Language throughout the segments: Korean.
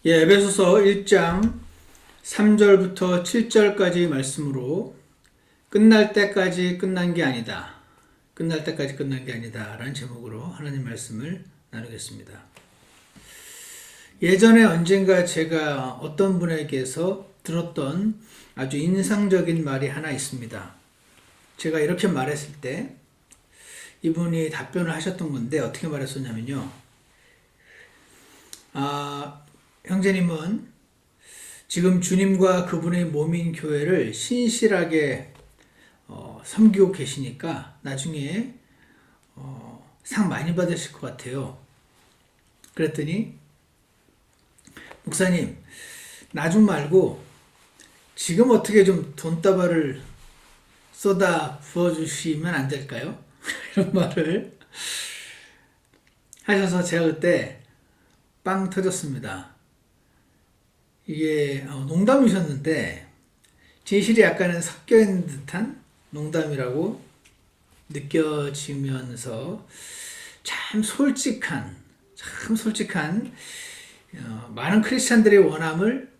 예, 에베소서 1장 3절부터 7절까지 말씀으로 끝날 때까지 끝난 게 아니다. 끝날 때까지 끝난 게 아니다. 라는 제목으로 하나님 말씀을 나누겠습니다. 예전에 언젠가 제가 어떤 분에게서 들었던 아주 인상적인 말이 하나 있습니다. 제가 이렇게 말했을 때 이분이 답변을 하셨던 건데 어떻게 말했었냐면요. 형제님은 지금 주님과 그분의 몸인 교회를 신실하게 섬기고 계시니까 나중에 상 많이 받으실 것 같아요. 그랬더니 목사님, 나중 말고 지금 어떻게 좀 돈다발을 쏟아 부어주시면 안 될까요? 이런 말을 하셔서 제가 그때 빵 터졌습니다. 이게 농담이셨는데 진실이 약간은 섞여 있는 듯한 농담이라고 느껴지면서 참 솔직한 많은 크리스찬들의 원함을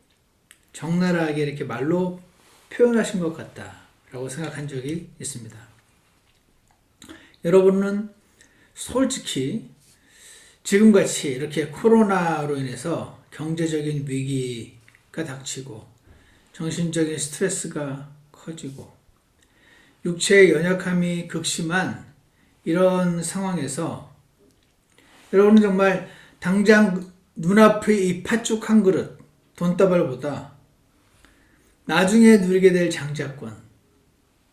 적나라하게 이렇게 말로 표현하신 것 같다라고 생각한 적이 있습니다. 여러분은 솔직히 지금같이 이렇게 코로나로 인해서 경제적인 위기가 닥치고 정신적인 스트레스가 커지고 육체의 연약함이 극심한 이런 상황에서 여러분은 정말 당장 눈앞의 이 팥죽 한 그릇 돈다발보다 나중에 누리게 될 장자권,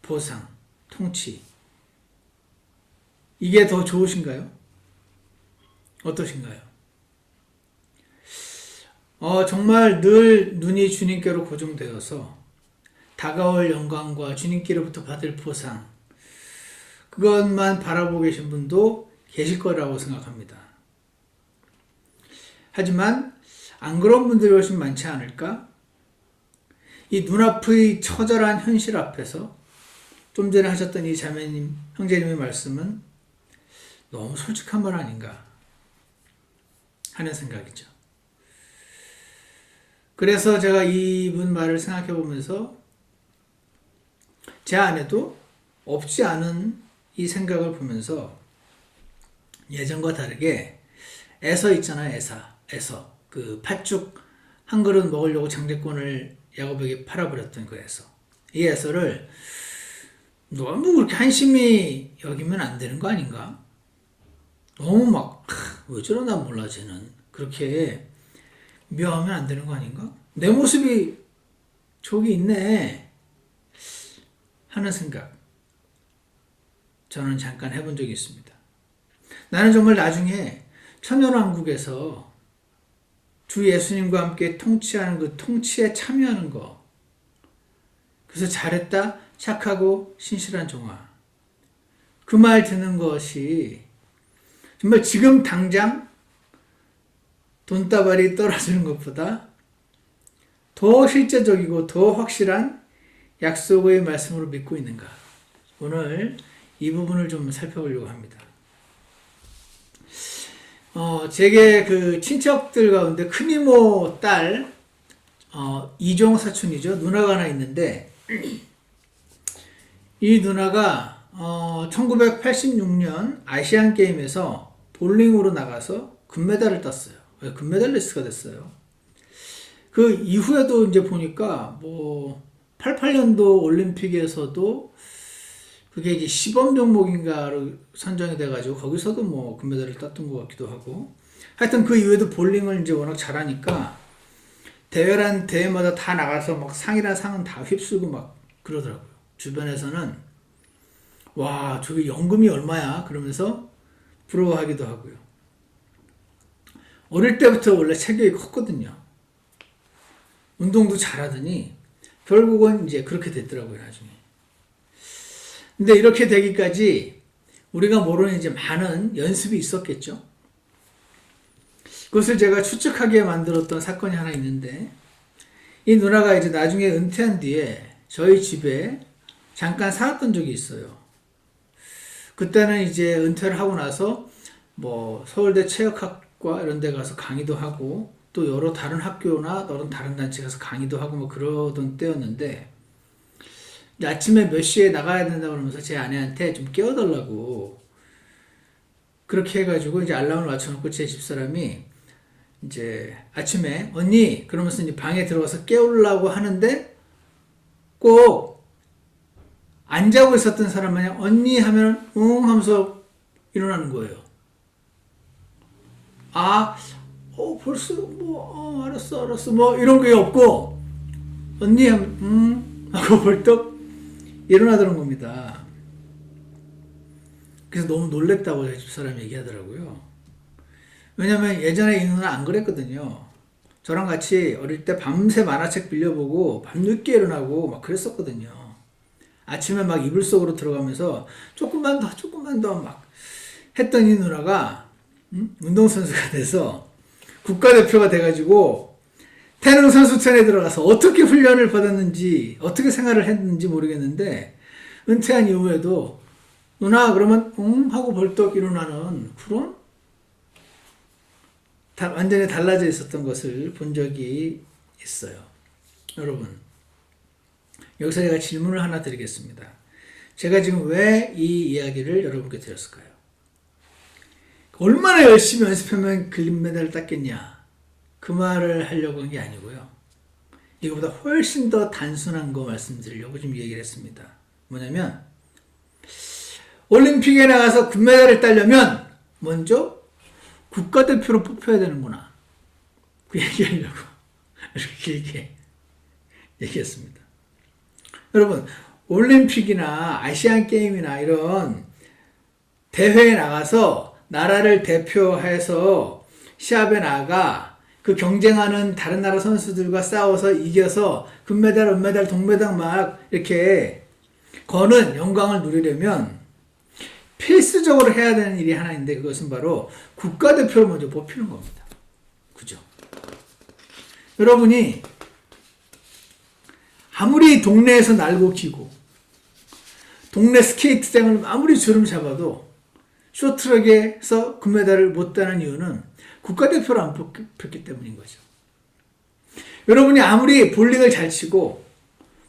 보상, 통치 이게 더 좋으신가요? 어떠신가요? 정말 늘 눈이 주님께로 고정되어서 다가올 영광과 주님께로부터 받을 보상 그것만 바라보고 계신 분도 계실 거라고 생각합니다. 하지만 안 그런 분들이 훨씬 많지 않을까? 이 눈앞의 처절한 현실 앞에서 좀 전에 하셨던 이 자매님, 형제님의 말씀은 너무 솔직한 말 아닌가 하는 생각이죠. 그래서 제가 이분 말을 생각해 보면서 제 안에도 없지 않은 이 생각을 보면서 예전과 다르게 에서 있잖아요. 에서 그 팥죽 한 그릇 먹으려고 장제권을 야곱에게 팔아버렸던 그 에서, 이 에서를 너무 그렇게 한심히 여기면 안 되는 거 아닌가? 너무 막 왜 저러나 몰라 쟤는 그렇게 미워하면 안 되는 거 아닌가? 내 모습이 저기 있네 하는 생각 저는 잠깐 해본 적이 있습니다. 나는 정말 나중에 천년왕국에서 주 예수님과 함께 통치하는 그 통치에 참여하는 거, 그래서 잘했다 착하고 신실한 종아, 그 말 듣는 것이 정말 지금 당장 돈다발이 떨어지는 것보다 더 실제적이고 더 확실한 약속의 말씀으로 믿고 있는가, 오늘 이 부분을 좀 살펴보려고 합니다. 제게 그 친척들 가운데 큰이모 딸 이종 사촌이죠. 누나가 하나 있는데 이 누나가 1986년 아시안 게임에서 볼링으로 나가서 금메달을 땄어요. 금메달리스트가 됐어요. 그 이후에도 이제 보니까 88년도 올림픽에서도 그게 이제 시범 종목인가로 선정이 돼가지고 거기서도 금메달을 땄던 것 같기도 하고, 하여튼 그 이후에도 볼링을 이제 워낙 잘하니까 대회란 대회마다 다 나가서 막 상이란 상은 다 휩쓸고 막 그러더라고요. 주변에서는 와 저게 연금이 얼마야 그러면서 부러워하기도 하고요. 어릴 때부터 원래 체격이 컸거든요. 운동도 잘하더니 결국은 이제 그렇게 됐더라고요, 나중에. 근데 이렇게 되기까지 우리가 모르는 이제 많은 연습이 있었겠죠. 그것을 제가 추측하게 만들었던 사건이 하나 있는데, 이 누나가 이제 나중에 은퇴한 뒤에 저희 집에 잠깐 살았던 적이 있어요. 그때는 이제 은퇴를 하고 나서 서울대 체육학과 이런 데 가서 강의도 하고 또 여러 다른 학교나 다른 단체 가서 강의도 하고 뭐 그러던 때였는데 아침에 몇 시에 나가야 된다고 그러면서 제 아내한테 좀 깨워달라고 그렇게 해가지고 이제 알람을 맞춰놓고 제 집사람이 이제 아침에 언니 그러면서 이제 방에 들어가서 깨우려고 하는데 꼭 안 자고 있었던 사람 마냥 언니 하면 응 하면서 일어나는 거예요. 벌써 뭐 알았어 뭐 이런 게 없고 언니 하면 하고 벌떡 일어나더란 겁니다. 그래서 너무 놀랬다고 제 집사람이 얘기하더라고요. 왜냐면 예전에 이 누나 안 그랬거든요. 저랑 같이 어릴 때 밤새 만화책 빌려보고 밤늦게 일어나고 막 그랬었거든요. 아침에 막 이불 속으로 들어가면서 조금만 더 막 했던 이 누나가 운동선수가 돼서 국가대표가 돼가지고 태릉 선수촌에 들어가서 어떻게 훈련을 받았는지 어떻게 생활을 했는지 모르겠는데 은퇴한 이후에도 누나 그러면 하고 벌떡 일어나는 그런 완전히 달라져 있었던 것을 본 적이 있어요. 여러분 여기서 제가 질문을 하나 드리겠습니다. 제가 지금 왜 이 이야기를 여러분께 드렸을까요? 얼마나 열심히 연습하면 금메달을 땄겠냐 그 말을 하려고 한 게 아니고요. 이거보다 훨씬 더 단순한 거 말씀드리려고 지금 얘기를 했습니다. 뭐냐면 올림픽에 나가서 금메달을 따려면 먼저 국가대표로 뽑혀야 되는구나 그 얘기하려고 이렇게 길게 얘기했습니다. 여러분 올림픽이나 아시안게임이나 이런 대회에 나가서 나라를 대표해서 시합에 나가 그 경쟁하는 다른 나라 선수들과 싸워서 이겨서 금메달, 은메달, 동메달 막 이렇게 거는 영광을 누리려면 필수적으로 해야 되는 일이 하나 있는데 그것은 바로 국가대표를 먼저 뽑히는 겁니다. 그죠? 여러분이 아무리 동네에서 날고 기고 동네 스케이트장을 아무리 주름 잡아도 쇼트트랙에서 금메달을 못 따는 이유는 국가대표를 안 뽑혔기 때문인 거죠. 여러분이 아무리 볼링을 잘 치고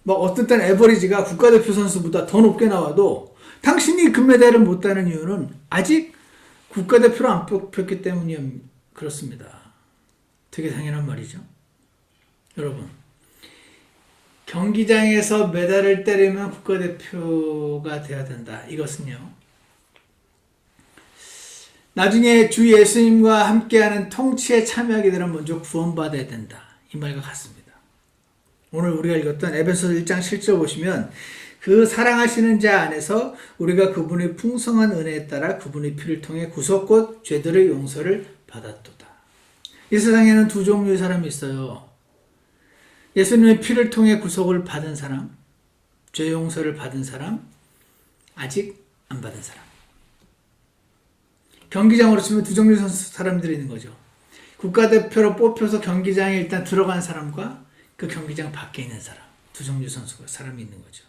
막 어떤 때는 에버리지가 국가대표 선수보다 더 높게 나와도 당신이 금메달을 못 따는 이유는 아직 국가대표를 안 뽑혔기 때문이 그렇습니다. 되게 당연한 말이죠. 여러분 경기장에서 메달을 따려면 국가대표가 돼야 된다. 이것은요. 나중에 주 예수님과 함께하는 통치에 참여하게 되면 먼저 구원받아야 된다. 이 말과 같습니다. 오늘 우리가 읽었던 에베소서 1장 7절 보시면 그 사랑하시는 자 안에서 우리가 그분의 풍성한 은혜에 따라 그분의 피를 통해 구속 곧 죄들의 용서를 받았도다. 이 세상에는 두 종류의 사람이 있어요. 예수님의 피를 통해 구속을 받은 사람, 죄 용서를 받은 사람, 아직 안 받은 사람. 경기장으로 치면 두 종류의 사람들이 있는 거죠. 국가대표로 뽑혀서 경기장에 일단 들어간 사람과 그 경기장 밖에 있는 사람. 두 종류의 사람이 있는 거죠.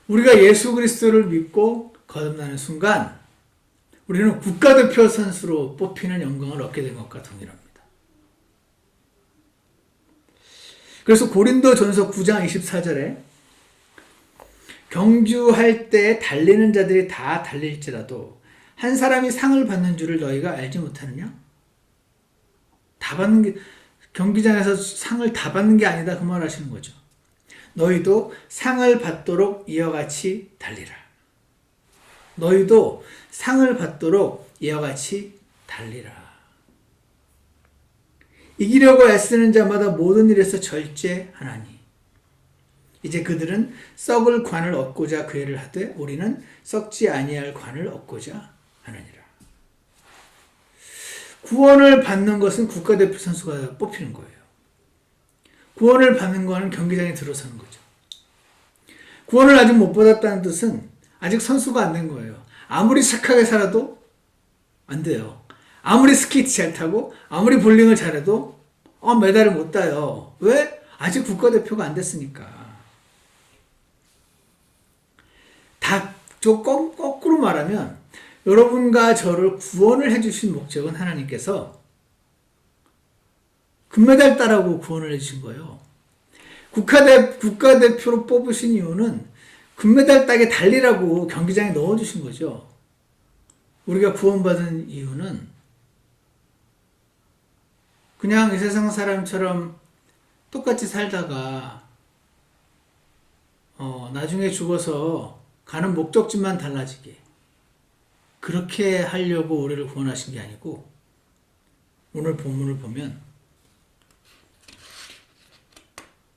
우리가 예수 그리스도를 믿고 거듭나는 순간 우리는 국가대표 선수로 뽑히는 영광을 얻게 된 것과 동일합니다. 그래서 고린도전서 9장 24절에 경주할 때 달리는 자들이 다 달릴지라도 한 사람이 상을 받는 줄을 너희가 알지 못하느냐? 다 받는 게 경기장에서 상을 다 받는 게 아니다 그 말 하시는 거죠. 너희도 상을 받도록 이와 같이 달리라. 너희도 상을 받도록 이와 같이 달리라. 이기려고 애쓰는 자마다 모든 일에서 절제하나니 이제 그들은 썩을 관을 얻고자 그 일을 하되 우리는 썩지 아니할 관을 얻고자 하느니라. 구원을 받는 것은 국가대표 선수가 뽑히는 거예요. 구원을 받는 거는 경기장에 들어서는 거죠. 구원을 아직 못 받았다는 뜻은 아직 선수가 안 된 거예요. 아무리 착하게 살아도 안 돼요. 아무리 스케이트 잘 타고 아무리 볼링을 잘해도 메달을 못 따요. 왜? 아직 국가대표가 안 됐으니까. 거꾸로 말하면 여러분과 저를 구원을 해주신 목적은 하나님께서 금메달 따라고 구원을 해주신 거예요. 국가대표로 뽑으신 이유는 금메달 따게 달리라고 경기장에 넣어주신 거죠. 우리가 구원받은 이유는 그냥 이 세상 사람처럼 똑같이 살다가 나중에 죽어서 가는 목적지만 달라지게 그렇게 하려고 우리를 구원하신 게 아니고, 오늘 본문을 보면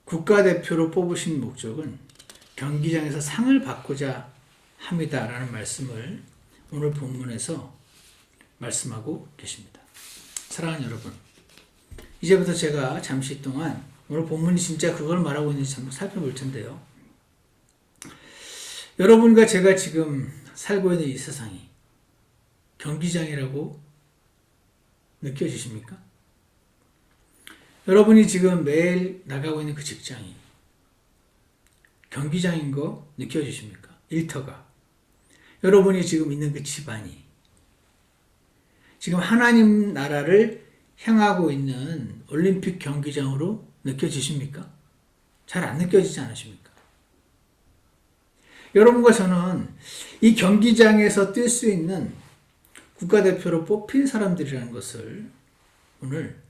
국가대표로 뽑으신 목적은 경기장에서 상을 받고자 합니다라는 말씀을 오늘 본문에서 말씀하고 계십니다. 사랑하는 여러분, 이제부터 제가 잠시 동안 오늘 본문이 진짜 그걸 말하고 있는지 한번 살펴볼 텐데요. 여러분과 제가 지금 살고 있는 이 세상이 경기장이라고 느껴지십니까? 여러분이 지금 매일 나가고 있는 그 직장이 경기장인 거 느껴지십니까? 일터가. 여러분이 지금 있는 그 집안이 지금 하나님 나라를 향하고 있는 올림픽 경기장으로 느껴지십니까? 잘 안 느껴지지 않으십니까? 여러분과 저는 이 경기장에서 뛸 수 있는 국가대표로 뽑힌 사람들이라는 것을 오늘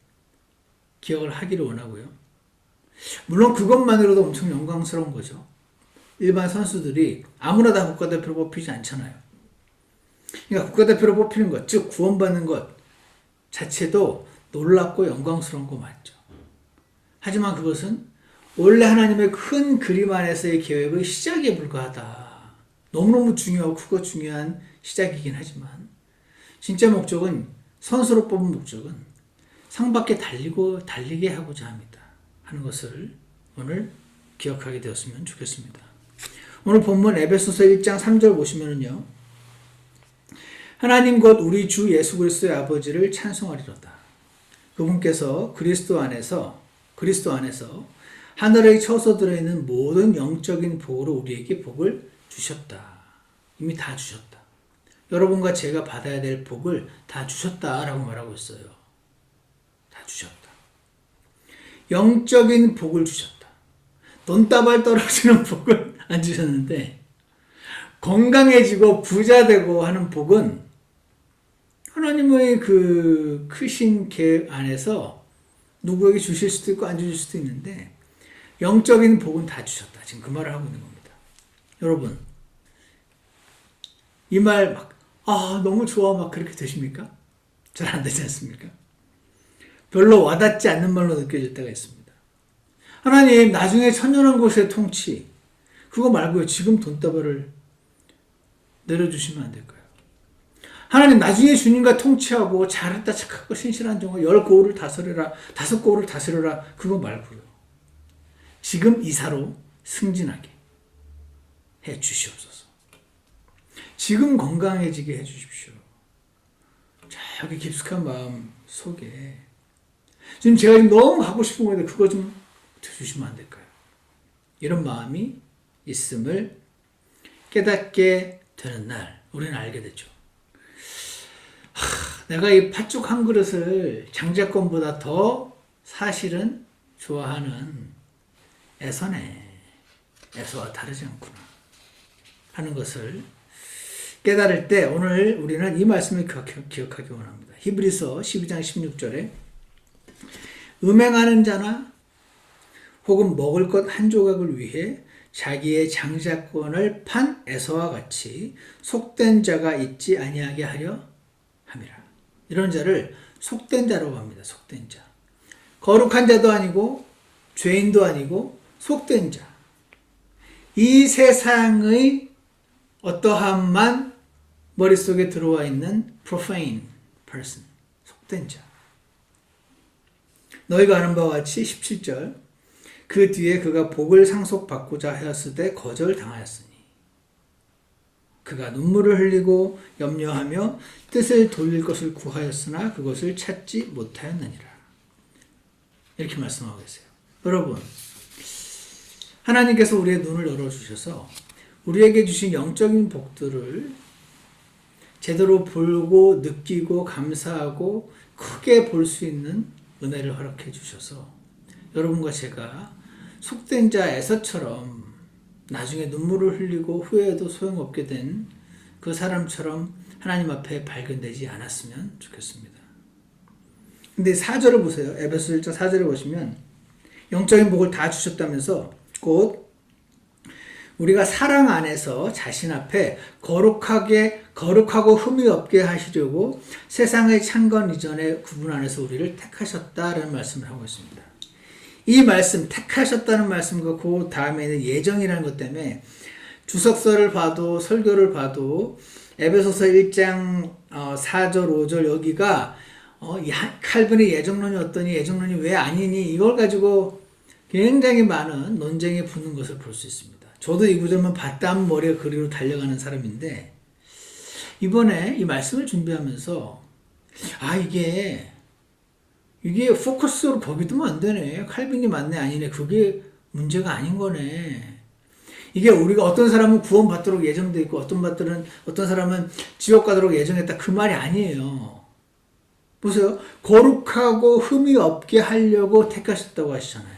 기억을 하기를 원하고요. 물론 그것만으로도 엄청 영광스러운 거죠. 일반 선수들이 아무나 다 국가대표로 뽑히지 않잖아요. 그러니까 국가대표로 뽑히는 것, 즉 구원받는 것 자체도 놀랍고 영광스러운 거 맞죠. 하지만 그것은 원래 하나님의 큰 그림 안에서의 계획의 시작에 불과하다. 너무너무 중요하고 크고 중요한 시작이긴 하지만 진짜 목적은, 선수로 뽑은 목적은 상밖에 달리게 하고자 합니다 하는 것을 오늘 기억하게 되었으면 좋겠습니다. 오늘 본문 에베소서 1장 3절 보시면은요, 하나님 곧 우리 주 예수 그리스도의 아버지를 찬송하리로다. 그분께서 그리스도 안에서 하늘의 처소 들어있는 모든 영적인 복으로 우리에게 복을 주셨다. 이미 다 주셨다. 여러분과 제가 받아야 될 복을 다 주셨다라고 말하고 있어요. 다 주셨다. 영적인 복을 주셨다. 돈다발 떨어지는 복은 안 주셨는데, 건강해지고 부자 되고 하는 복은 하나님의 그 크신 계획 안에서 누구에게 주실 수도 있고 안 주실 수도 있는데, 영적인 복은 다 주셨다. 지금 그 말을 하고 있는 겁니다. 여러분, 이 말 막 너무 좋아 막 그렇게 되십니까? 잘 안 되지 않습니까? 별로 와닿지 않는 말로 느껴질 때가 있습니다. 하나님, 나중에 천년한 곳의 통치, 그거 말고요, 지금 돈다발을 내려주시면 안 될까요? 하나님, 나중에 주님과 통치하고 잘했다 착하고 신실한 종을 10고을을 다스려라, 5고을을 다스려라, 그거 말고요, 지금 이사로 승진하게 해 주시옵소서. 지금 건강해지게 해 주십시오. 저기 깊숙한 마음 속에 지금 제가 너무 하고 싶은 건데 그거 좀 주시면 안 될까요? 이런 마음이 있음을 깨닫게 되는 날 우리는 알게 되죠. 내가 이 팥죽 한 그릇을 장자권보다 더 사실은 좋아하는 애서네. 애서와 다르지 않구나 하는 것을 깨달을 때 오늘 우리는 이 말씀을 기억하기 원합니다. 히브리서 12장 16절에 음행하는 자나 혹은 먹을 것 한 조각을 위해 자기의 장자권을 판 에서와 같이 속된 자가 있지 아니하게 하려 함이라. 이런 자를 속된 자라고 합니다. 속된 자. 거룩한 자도 아니고 죄인도 아니고 속된 자. 이 세상의 어떠함만 머릿속에 들어와 있는 profane person, 속된 자. 너희가 아는 바와 같이 17절 그 뒤에 그가 복을 상속받고자 하였으되 거절당하였으니 그가 눈물을 흘리고 염려하며 뜻을 돌릴 것을 구하였으나 그것을 찾지 못하였느니라. 이렇게 말씀하고 계세요. 여러분, 하나님께서 우리의 눈을 열어주셔서 우리에게 주신 영적인 복들을 제대로 보고 느끼고 감사하고 크게 볼 수 있는 은혜를 허락해 주셔서 여러분과 제가 속된 자 에서처럼 나중에 눈물을 흘리고 후회해도 소용없게 된 그 사람처럼 하나님 앞에 발견되지 않았으면 좋겠습니다. 근데 4절을 보세요. 에베소 1장 4절에 보시면 영적인 복을 다 주셨다면서 곧 우리가 사랑 안에서 자신 앞에 거룩하고 흠이 없게 하시려고 세상의 창건 이전에 구분 안에서 우리를 택하셨다라는 말씀을 하고 있습니다. 이 말씀, 택하셨다는 말씀과 그 다음에는 예정이라는 것 때문에 주석서를 봐도 설교를 봐도 에베소서 1장 4절 5절 여기가 칼빈의 예정론이 어떠니 예정론이 왜 아니니 이걸 가지고 굉장히 많은 논쟁이 붙는 것을 볼 수 있습니다. 저도 이 구절만 봤다 하면 머리가 그리로 달려가는 사람인데 이번에 이 말씀을 준비하면서 이게 포커스로 거기 두면 안 되네. 칼빈이 맞네 아니네. 그게 문제가 아닌 거네. 이게 우리가 어떤 사람은 구원받도록 예정돼 있고 어떤 사람은 지옥 가도록 예정했다. 그 말이 아니에요. 보세요. 거룩하고 흠이 없게 하려고 택하셨다고 하시잖아요.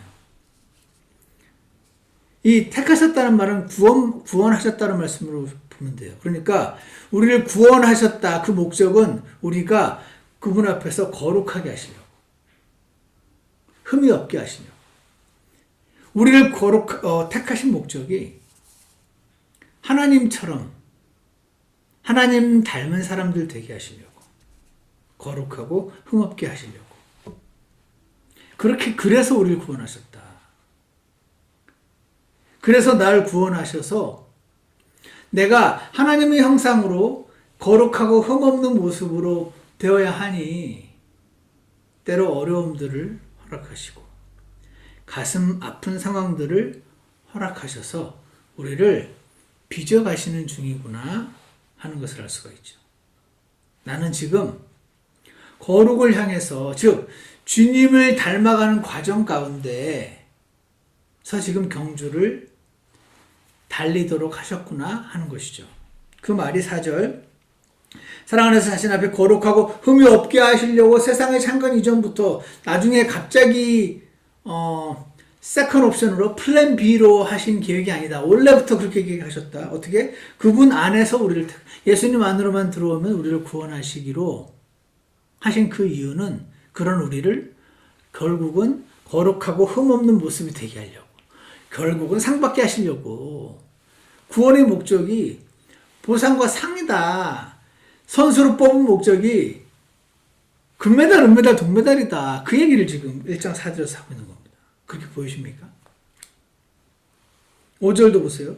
이 택하셨다는 말은 구원하셨다는 말씀으로 보면 돼요. 그러니까 우리를 구원하셨다. 그 목적은 우리가 그분 앞에서 거룩하게 하시려고. 흠이 없게 하시려고. 우리를 택하신 목적이 하나님처럼 하나님 닮은 사람들 되게 하시려고. 거룩하고 흠없게 하시려고. 그래서 우리를 구원하셨다. 그래서 날 구원하셔서 내가 하나님의 형상으로 거룩하고 흠없는 모습으로 되어야 하니 때로 어려움들을 허락하시고 가슴 아픈 상황들을 허락하셔서 우리를 빚어가시는 중이구나 하는 것을 알 수가 있죠. 나는 지금 거룩을 향해서 즉 주님을 닮아가는 과정 가운데서 지금 경주를 달리도록 하셨구나 하는 것이죠. 그 말이 4절 사랑 안에서 자신 앞에 거룩하고 흠이 없게 하시려고 세상의 창건 이전부터 나중에 갑자기 세컨 옵션으로 플랜 B로 하신 계획이 아니다. 원래부터 그렇게 계획하셨다. 어떻게? 그분 안에서 우리를 예수님 안으로만 들어오면 우리를 구원하시기로 하신 그 이유는 그런 우리를 결국은 거룩하고 흠없는 모습이 되게 하려고 결국은 상 받게 하시려고 구원의 목적이 보상과 상이다. 선수로 뽑은 목적이 금메달, 은메달, 동메달이다. 그 얘기를 지금 1장 4절에서 하고 있는 겁니다. 그렇게 보이십니까? 5절도 보세요.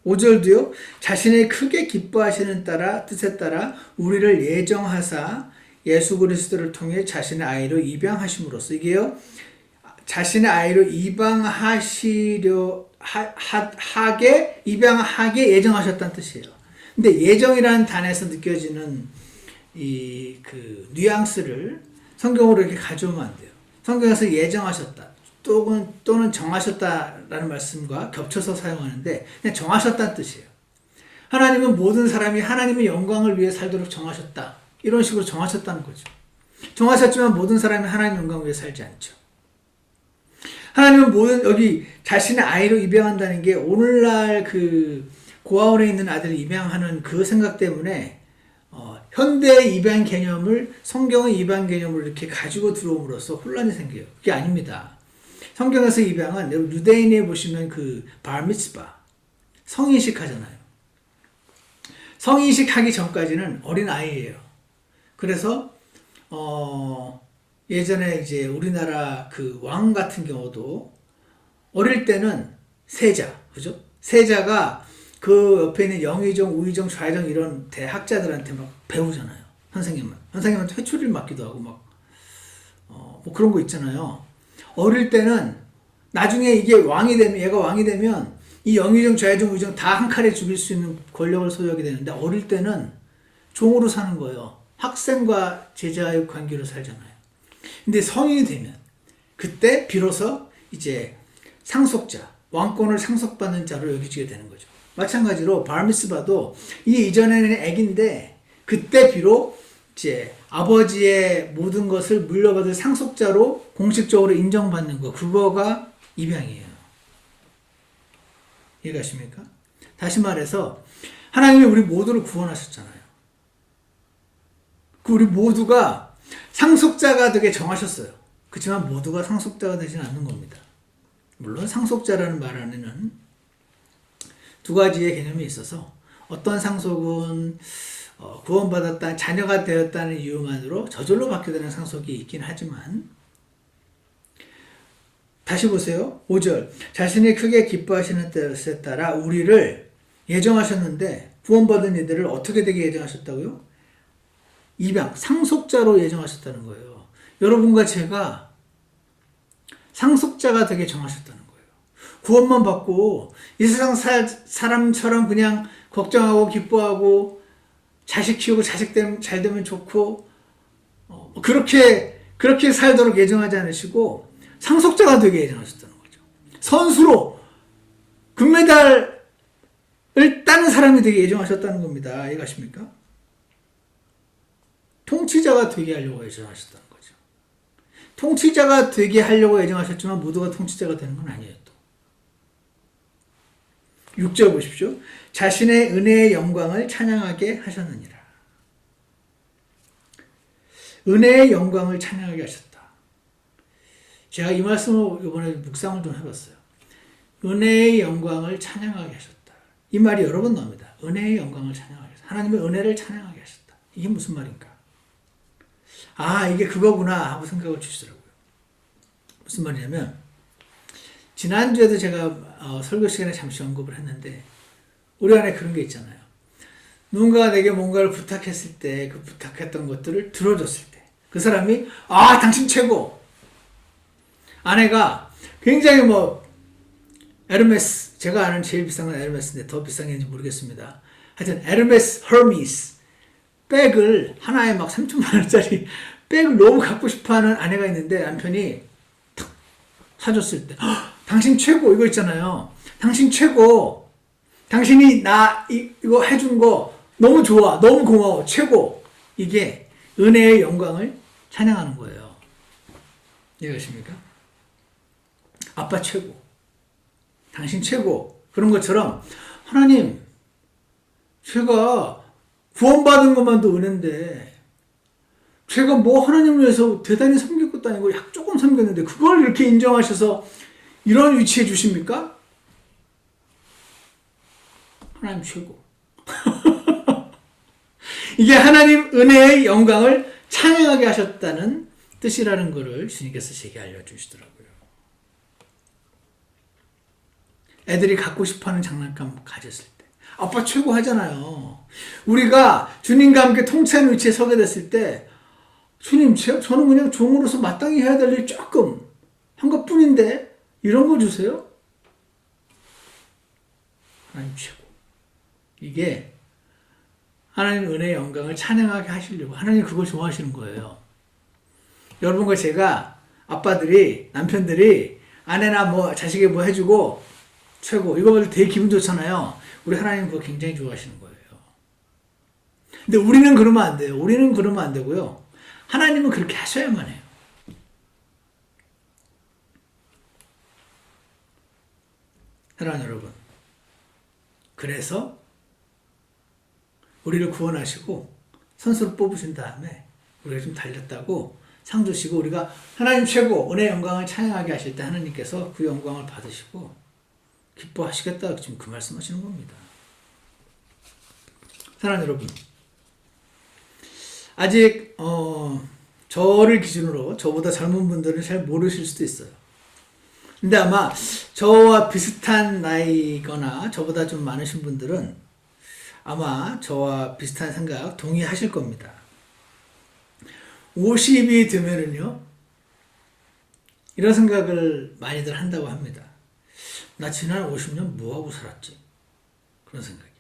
5절도요. 자신의 크게 기뻐하시는 뜻에 따라 우리를 예정하사 예수 그리스도를 통해 자신의 아이로 입양하심으로써 이게요. 자신의 아이로 입양하게 예정하셨다는 뜻이에요. 근데 예정이라는 단어에서 느껴지는 그 뉘앙스를 성경으로 이렇게 가져오면 안 돼요. 성경에서 예정하셨다 또는 정하셨다라는 말씀과 겹쳐서 사용하는데 그냥 정하셨다는 뜻이에요. 하나님은 모든 사람이 하나님의 영광을 위해 살도록 정하셨다. 이런 식으로 정하셨다는 거죠. 정하셨지만 모든 사람이 하나님의 영광을 위해 살지 않죠. 하나님은 여기 자신의 아이로 입양한다는 게 오늘날 그 고아원에 있는 아들을 입양하는 그 생각 때문에 현대의 입양 개념을 성경의 입양 개념을 이렇게 가지고 들어옴으로써 혼란이 생겨요. 그게 아닙니다. 성경에서 입양은 유대인에 보시면 그 발미츠바 성인식 하잖아요. 성인식 하기 전까지는 어린 아이예요. 그래서 예전에 이제 우리나라 그 왕 같은 경우도 어릴 때는 세자, 그죠? 세자가 그 옆에 있는 영의정, 우의정, 좌의정 이런 대학자들한테 막 배우잖아요. 선생님한테 회초리를 맞기도 하고 뭐 그런 거 있잖아요. 어릴 때는 나중에 이게 얘가 왕이 되면 이 영의정, 좌의정, 우의정 다 한 칼에 죽일 수 있는 권력을 소유하게 되는데 어릴 때는 종으로 사는 거예요. 학생과 제자의 관계로 살잖아요. 근데 성인이 되면 그때 비로소 이제 상속자, 왕권을 상속받는 자로 여기지게 되는 거죠. 마찬가지로 발미스바도 이 이전에는 애기인데 그때 비록 이제 아버지의 모든 것을 물려받을 상속자로 공식적으로 인정받는 거, 그거가 입양이에요. 이해가십니까? 다시 말해서 하나님이 우리 모두를 구원하셨잖아요. 우리 모두가 상속자가 되게 정하셨어요. 그렇지만 모두가 상속자가 되지는 않는 겁니다. 물론 상속자라는 말 안에는 두 가지의 개념이 있어서 어떤 상속은 구원받았다, 자녀가 되었다는 이유만으로 저절로 받게 되는 상속이 있긴 하지만, 다시 보세요. 5절. 자신이 크게 기뻐하시는 뜻에 따라 우리를 예정하셨는데, 구원받은 이들을 어떻게 되게 예정하셨다고요? 입양, 상속자로 예정하셨다는 거예요. 여러분과 제가 상속자가 되게 정하셨다는 거예요. 구원만 받고 이 세상 사람처럼 그냥 걱정하고 기뻐하고 자식 키우고 자식 잘 되면 좋고 그렇게 살도록 예정하지 않으시고 상속자가 되게 예정하셨다는 거죠. 선수로 금메달을 따는 사람이 되게 예정하셨다는 겁니다. 이해가십니까? 통치자가 되게 하려고 예정하셨다는 거죠. 통치자가 되게 하려고 예정하셨지만 모두가 통치자가 되는 건 아니에요. 또 6절 보십시오. 자신의 은혜의 영광을 찬양하게 하셨느니라. 은혜의 영광을 찬양하게 하셨다. 제가 이 말씀을 이번에 묵상을 좀 해봤어요. 은혜의 영광을 찬양하게 하셨다. 이 말이 여러 번 나옵니다. 은혜의 영광을 찬양하게 하셨다. 하나님의 은혜를 찬양하게 하셨다. 이게 무슨 말인가? 아, 이게 그거구나 하고 생각을 주시더라고요. 무슨 말이냐면, 지난주에도 제가 설교 시간에 잠시 언급을 했는데, 우리 안에 그런 게 있잖아요. 누군가가 내게 뭔가를 부탁했을 때, 그 부탁했던 것들을 들어줬을 때, 그 사람이, 아, 당신 최고! 아내가 굉장히 에르메스, 제가 아는 제일 비싼 건 에르메스인데, 더 비싼 게 있는지 모르겠습니다. 하여튼, 에르메스 허미스, 백을 하나에 3천만 원짜리 백을 너무 갖고 싶어하는 아내가 있는데 남편이 탁 사줬을 때 당신 최고 이거 있잖아요. 당신 최고. 당신이 나 이거 해준 거 너무 좋아. 너무 고마워. 최고. 이게 은혜의 영광을 찬양하는 거예요. 이해가십니까? 아빠 최고. 당신 최고. 그런 것처럼 하나님 제가 구원받은 것만도 은혜인데 제가 하나님을 위해서 대단히 섬길 것도 아니고 조금 섬겼는데 그걸 이렇게 인정하셔서 이런 위치해 주십니까? 하나님 최고. 이게 하나님 은혜의 영광을 찬양하게 하셨다는 뜻이라는 것을 주님께서 제게 알려주시더라고요. 애들이 갖고 싶어하는 장난감 가졌을 때 아빠 최고 하잖아요. 우리가 주님과 함께 통치하는 위치에 서게 됐을 때 주님, 저는 그냥 종으로서 마땅히 해야 될 일 조금 한 것뿐인데 이런 거 주세요? 하나님 최고. 이게 하나님 은혜의 영광을 찬양하게 하시려고 하나님 그걸 좋아하시는 거예요. 여러분과 제가 아빠들이 남편들이 아내나 자식이 해주고 최고 이거 보면 되게 기분 좋잖아요. 우리 하나님 그거 굉장히 좋아하시는 거예요. 근데 우리는 그러면 안 돼요. 우리는 그러면 안 되고요. 하나님은 그렇게 하셔야만 해요. 사랑하는 여러분. 그래서 우리를 구원하시고 선수를 뽑으신 다음에 우리가 좀 달렸다고 상 주시고 우리가 하나님 최고 은혜의 영광을 찬양하게 하실 때 하나님께서 그 영광을 받으시고 기뻐하시겠다 지금 그 말씀하시는 겁니다. 사랑하는 여러분. 아직 저를 기준으로 저보다 젊은 분들은 잘 모르실 수도 있어요. 근데 아마 저와 비슷한 나이거나 저보다 좀 많으신 분들은 아마 저와 비슷한 생각 동의하실 겁니다. 50이 되면은요 이런 생각을 많이들 한다고 합니다. 나 지난 50년 뭐하고 살았지? 그런 생각이요.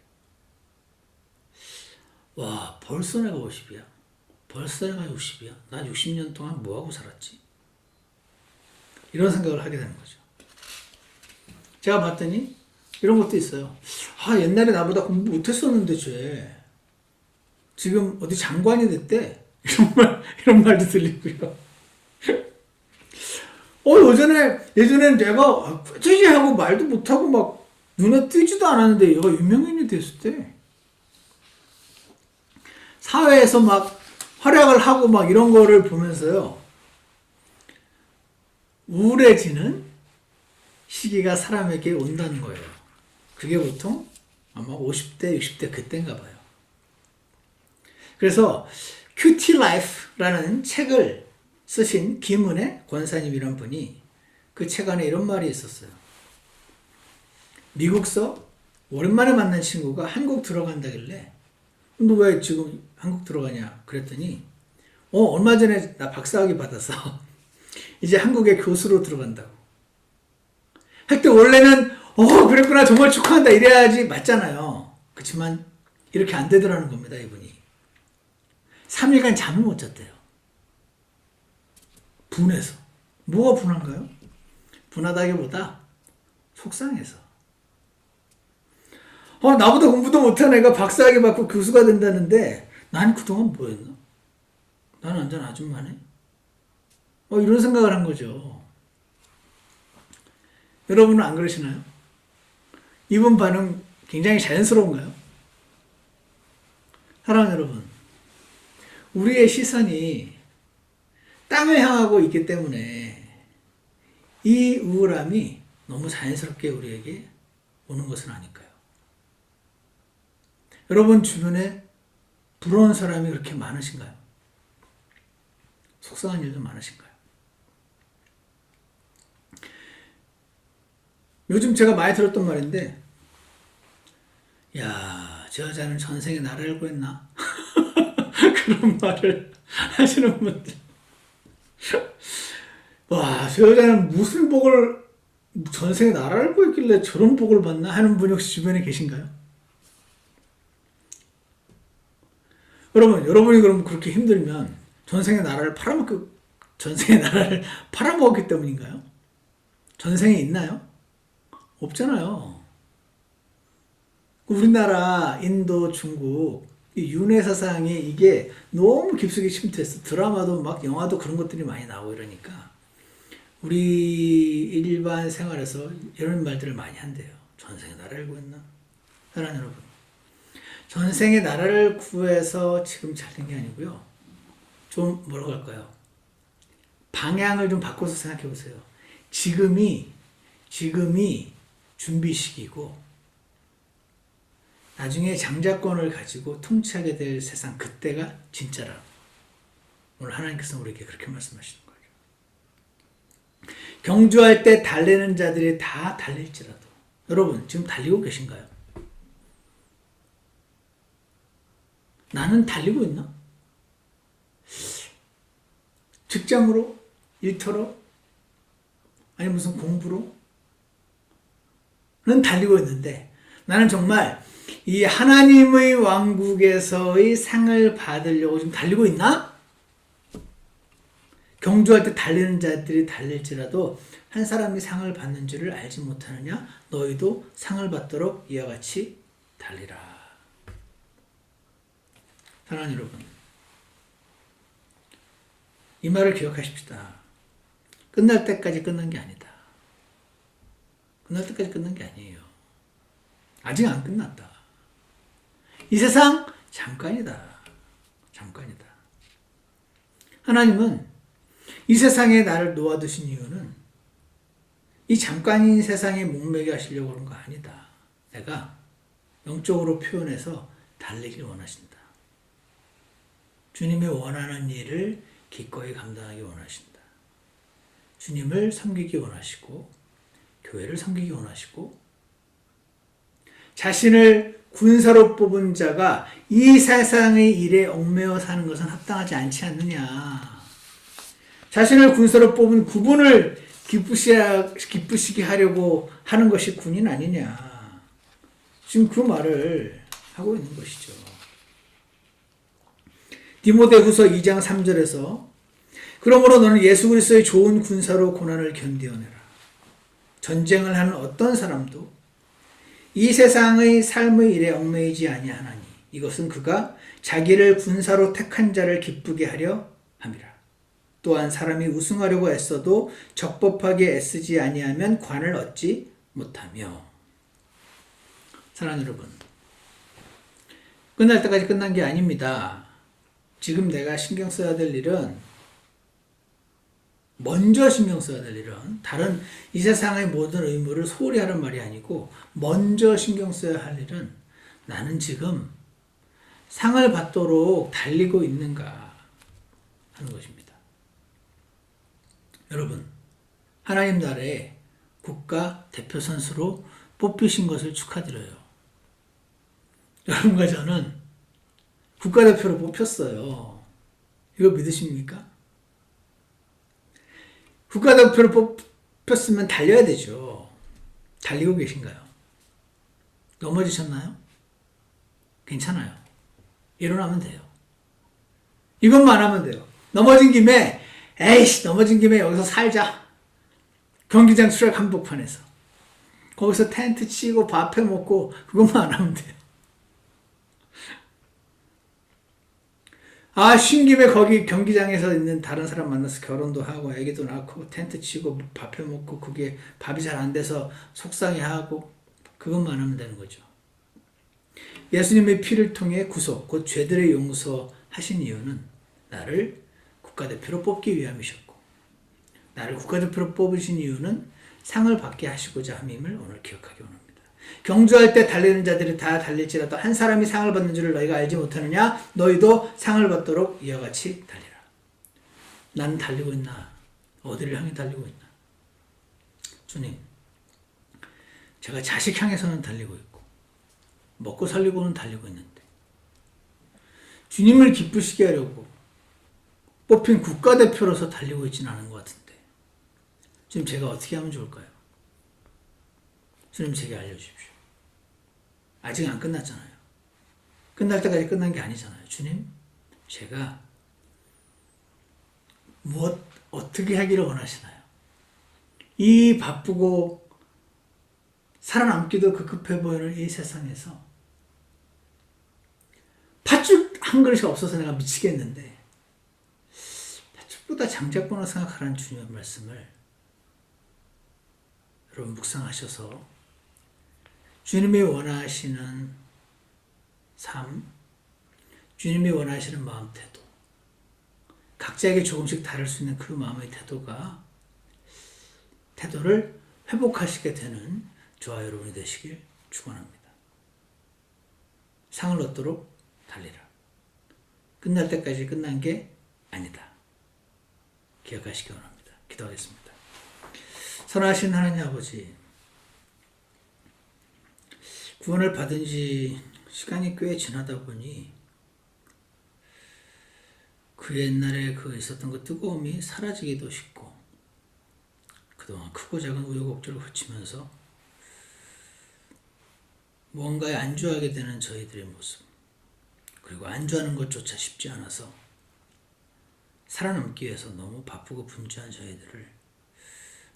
와, 벌써 내가 50이야. 벌써 내가 60이야. 난 60년 동안 뭐하고 살았지? 이런 생각을 하게 되는 거죠. 제가 봤더니 이런 것도 있어요. 옛날에 나보다 공부 못했었는데 쟤 지금 어디 장관이 됐대. 이런 말도 들리고요. 예전엔 내가 찌지 하고 말도 못하고 막 눈에 띄지도 않았는데 얘가 유명인이 됐을 때 사회에서 막 활약을 하고 막 이런 거를 보면서요. 우울해지는 시기가 사람에게 온다는 거예요. 그게 보통 아마 50대, 60대 그때인가 봐요. 그래서 큐티 라이프라는 책을 쓰신 김은혜 권사님이란 분이 그 책 안에 이런 말이 있었어요. 미국서 오랜만에 만난 친구가 한국 들어간다길래 너 왜 지금 한국 들어가냐 그랬더니 얼마 전에 나 박사학위 받아서 이제 한국의 교수로 들어간다고. 할 때 원래는 그랬구나 정말 축하한다 이래야지 맞잖아요. 그렇지만 이렇게 안 되더라는 겁니다. 이분이 3일간 잠을 못 잤대요. 분해서. 뭐가 분한가요? 분하다기보다 속상해서. 나보다 공부도 못한 애가 박사학위 받고 교수가 된다는데 난 그동안 뭐했나? 난 완전 아줌마네? 이런 생각을 한 거죠. 여러분은 안 그러시나요? 이분 반응 굉장히 자연스러운가요? 사랑하는 여러분, 우리의 시선이 땅을 향하고 있기 때문에 이 우울함이 너무 자연스럽게 우리에게 오는 것은 아닐까요? 여러분 주변에 부러운 사람이 그렇게 많으신가요? 속상한 일도 많으신가요? 요즘 제가 많이 들었던 말인데, 야, 저 여자는 전생에 나를 알고 했나? 그런 말을 하시는 분들. 와, 저 여자는 무슨 복을 전생에 나를 알고 있길래 저런 복을 받나? 하는 분이 혹시 주변에 계신가요? 여러분이 그럼 그렇게 힘들면 전생에 나라를 팔아먹었기 때문인가요? 전생에 있나요? 없잖아요. 우리나라, 인도, 중국 이 윤회 사상이 이게 너무 깊숙이 침투했어. 드라마도 막 영화도 그런 것들이 많이 나오고 이러니까 우리 일반 생활에서 이런 말들을 많이 한대요. 전생에 나를 알고 있나? 사랑하는 여러분, 전생에 나라를 구해서 지금 잘된 게 아니고요. 좀 뭐라고 할까요? 방향을 좀 바꿔서 생각해 보세요. 지금이 준비 시기고 나중에 장자권을 가지고 통치하게 될 세상 그때가 진짜라. 오늘 하나님께서 우리에게 그렇게 말씀하시는 거죠. 경주할 때 달리는 자들이 다 달릴지라도 여러분 지금 달리고 계신가요? 나는 달리고 있나? 직장으로? 일터로? 아니 무슨 공부로? 는 달리고 있는데 나는 정말 이 하나님의 왕국에서의 상을 받으려고 지금 달리고 있나? 경주할 때 달리는 자들이 달릴지라도 한 사람이 상을 받는 줄을 알지 못하느냐? 너희도 상을 받도록 이와 같이 달리라. 사랑하는 여러분, 이 말을 기억하십시다. 끝날 때까지 끝난 게 아니다. 끝날 때까지 끝난 게 아니에요. 아직 안 끝났다. 이 세상 잠깐이다. 잠깐이다. 하나님은 이 세상에 나를 놓아두신 이유는 이 잠깐인 세상에 목매게 하시려고 그런 거 아니다. 내가 영적으로 표현해서 달리길 원하신다. 주님이 원하는 일을 기꺼이 감당하기 원하신다. 주님을 섬기기 원하시고 교회를 섬기기 원하시고 자신을 군사로 뽑은 자가 이 세상의 일에 얽매여 사는 것은 합당하지 않지 않느냐. 자신을 군사로 뽑은 그분을 기쁘시게 하려고 하는 것이 군인 아니냐. 지금 그 말을 하고 있는 것이죠. 디모데후서 2장 3절에서 그러므로 너는 예수 그리스도의 좋은 군사로 고난을 견디어내라. 전쟁을 하는 어떤 사람도 이 세상의 삶의 일에 얽매이지 아니하나니 이것은 그가 자기를 군사로 택한 자를 기쁘게 하려 함이라. 또한 사람이 우승하려고 애써도 적법하게 애쓰지 아니하면 관을 얻지 못하며. 사랑하는 여러분, 끝날 때까지 끝난 게 아닙니다. 지금 내가 신경 써야 될 일은, 먼저 신경 써야 될 일은, 다른 이 세상의 모든 의무를 소홀히 하는 말이 아니고 먼저 신경 써야 할 일은, 나는 지금 상을 받도록 달리고 있는가 하는 것입니다. 여러분, 하나님 나라의 국가 대표 선수로 뽑히신 것을 축하드려요. 여러분과 저는 국가대표로 뽑혔어요. 이거 믿으십니까? 국가대표로 뽑혔으면 달려야 되죠. 달리고 계신가요? 넘어지셨나요? 괜찮아요. 일어나면 돼요. 이것만 하면 돼요. 넘어진 김에 여기서 살자. 경기장 수락 한복판에서. 거기서 텐트 치고 밥 해 먹고 그것만 하면 돼요. 쉰 김에 거기 경기장에서 있는 다른 사람 만나서 결혼도 하고 애기도 낳고 텐트 치고 밥 해 먹고 그게 밥이 잘 안 돼서 속상해하고 그것만 하면 되는 거죠. 예수님의 피를 통해 구속, 곧 죄들의 용서하신 이유는 나를 국가대표로 뽑기 위함이셨고, 나를 국가대표로 뽑으신 이유는 상을 받게 하시고자 함임을 오늘 기억하기 원합니다. 경주할 때 달리는 자들이 다 달릴지라도 한 사람이 상을 받는 줄을 너희가 알지 못하느냐? 너희도 상을 받도록 이와 같이 달리라. 나는 달리고 있나? 어디를 향해 달리고 있나? 주님, 제가 자식 향해서는 달리고 있고 먹고 살리고는 달리고 있는데 주님을 기쁘시게 하려고 뽑힌 국가대표로서 달리고 있지는 않은 것 같은데 주님, 제가 어떻게 하면 좋을까요? 주님, 제게 알려주십시오. 아직 안 끝났잖아요. 끝날 때까지 끝난 게 아니잖아요. 주님, 제가 어떻게 하기를 원하시나요? 이 바쁘고 살아남기도 급급해 보이는 이 세상에서 팥죽 한 그릇이 없어서 내가 미치겠는데 팥죽보다 장작보나 생각하라는 주님의 말씀을 여러분 묵상하셔서 주님이 원하시는 삶, 주님이 원하시는 마음 태도, 각자에게 조금씩 다를 수 있는 그 마음의 태도를 회복하시게 되는 저와 여러분이 되시길 축원합니다. 상을 얻도록 달리라. 끝날 때까지 끝난 게 아니다. 기억하시기 원합니다. 기도하겠습니다. 선하신 하나님 아버지, 구원을 받은 지 시간이 꽤 지나다 보니 그 옛날에 있었던 그 뜨거움이 사라지기도 쉽고 그동안 크고 작은 우여곡절을 거치면서 무언가에 안주하게 되는 저희들의 모습, 그리고 안주하는 것조차 쉽지 않아서 살아남기 위해서 너무 바쁘고 분주한 저희들을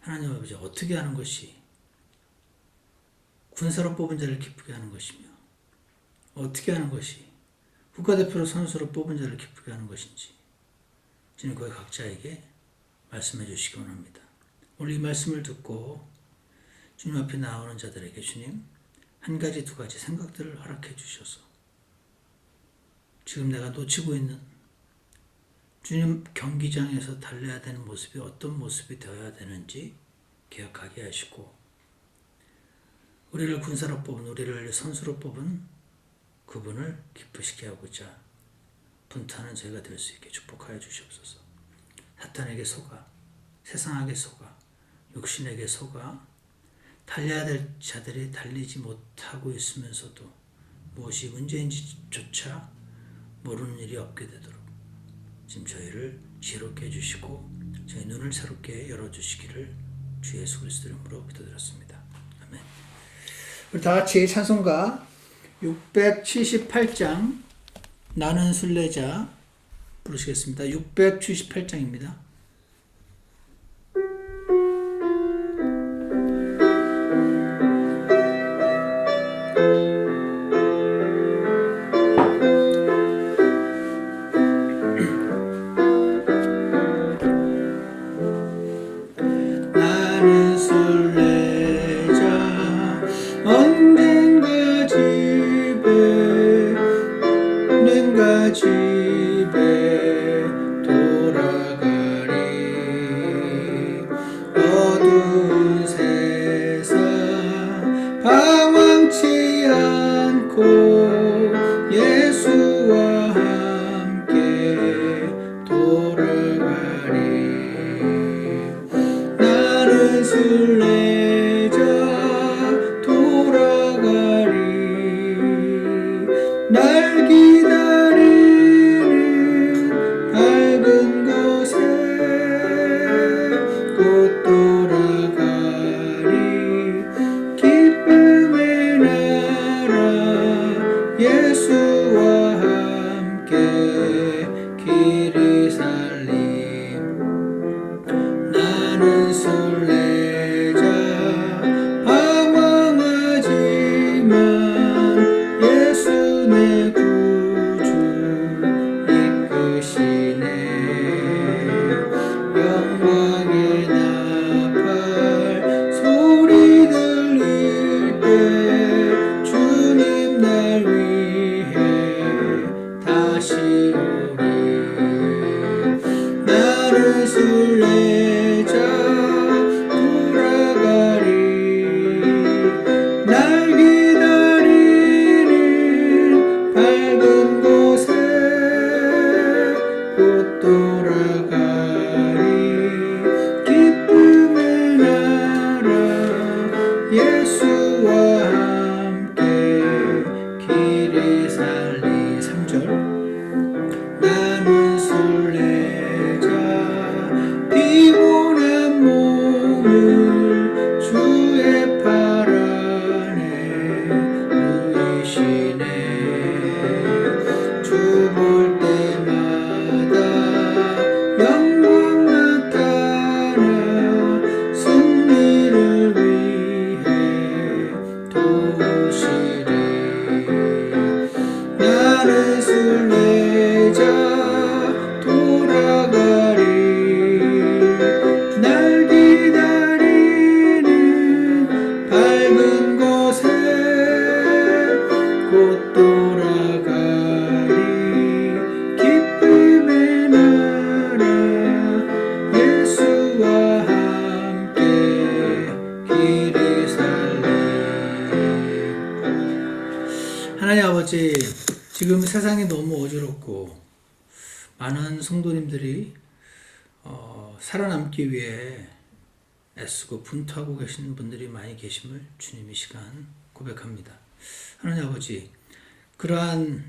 하나님 아버지 어떻게 하는 것이 군사로 뽑은 자를 기쁘게 하는 것이며 어떻게 하는 것이 국가대표로 선수로 뽑은 자를 기쁘게 하는 것인지 주님 거기 각자에게 말씀해 주시기 원합니다. 오늘 이 말씀을 듣고 주님 앞에 나오는 자들에게 주님 한 가지 두 가지 생각들을 허락해 주셔서 지금 내가 놓치고 있는 주님 경기장에서 달려야 되는 모습이 어떤 모습이 되어야 되는지 기억하게 하시고 우리를 군사로 뽑은, 우리를 선수로 뽑은 그분을 기쁘시게 하고자 분투하는 저희가 될 수 있게 축복하여 주시옵소서. 사탄에게 속아, 세상에게 속아, 육신에게 속아 달려야 될 자들이 달리지 못하고 있으면서도 무엇이 문제인지조차 모르는 일이 없게 되도록 지금 저희를 지혜롭게 해주시고 저희 눈을 새롭게 열어주시기를 주 예수 그리스도 이름으로 기도드렸습니다. 아멘. 우리 다 같이 찬송가 678장 나는 순례자 부르시겠습니다. 678장입니다. 술래자 돌아가리 날 기다리는 밝은 곳에 곧 돌아가리 기쁨의 나라 예수와 함께 길이 살림 나는 술래자 방황하지만 예수 내 구주 이끄시네 영광의 나팔 소리 들릴 때 주님 날 위해 다시 오리 나는 술래자 돌아가리 날 기다리는 밝은 곳에 곧 돌아가리 기쁨의 나라 예수와 함께 길이 살리 3절 나는 술래자 피곤한 몸을 주의 팔 안에 누이시네 주 볼 때마다 영광 나타나 승리를 위해 도우시리 나는 술래자 돌아가리 날 기다리는 밝은 곳에 곧 돌아가리 기쁨의 나라 예수와 함께 길이 살리 하나님 아버지 지금 세상이 너무 어지럽고 많은 성도님들이 살아남기 위해 애쓰고 분투하고 계시는 분들이 많이 계심을 주님 이 시간 고백합니다. 하나님 아버지 그러한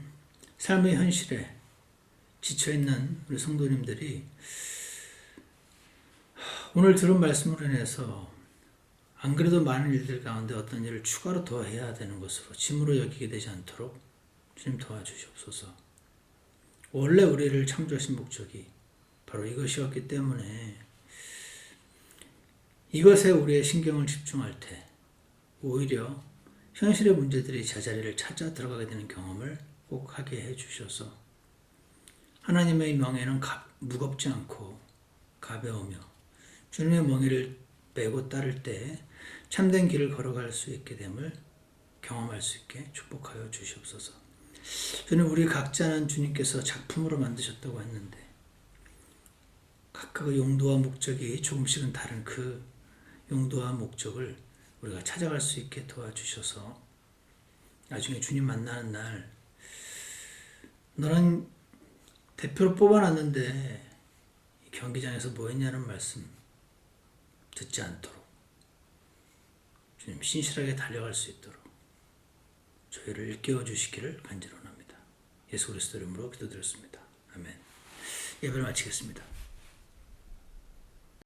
삶의 현실에 지쳐있는 우리 성도님들이 오늘 들은 말씀으로 인해서 안 그래도 많은 일들 가운데 어떤 일을 추가로 더 해야 되는 것으로 짐으로 여기게 되지 않도록 주님 도와주시옵소서. 원래 우리를 창조하신 목적이 바로 이것이었기 때문에 이것에 우리의 신경을 집중할 때 오히려 현실의 문제들이 제자리를 찾아 들어가게 되는 경험을 꼭 하게 해주셔서 하나님의 명예는 무겁지 않고 가벼우며 주님의 멍에를 메고 따를 때 참된 길을 걸어갈 수 있게 됨을 경험할 수 있게 축복하여 주시옵소서. 주님 우리 각자는 주님께서 작품으로 만드셨다고 했는데 각각의 용도와 목적이 조금씩은 다른 그 용도와 목적을 우리가 찾아갈 수 있게 도와주셔서 나중에 주님 만나는 날 너는 대표로 뽑아놨는데 경기장에서 뭐 했냐는 말씀 듣지 않도록 주님 신실하게 달려갈 수 있도록 저희를 일깨워 주시기를 간절히 원합니다. 예수 그리스도 이름으로 기도드렸습니다. 아멘. 예배를 마치겠습니다.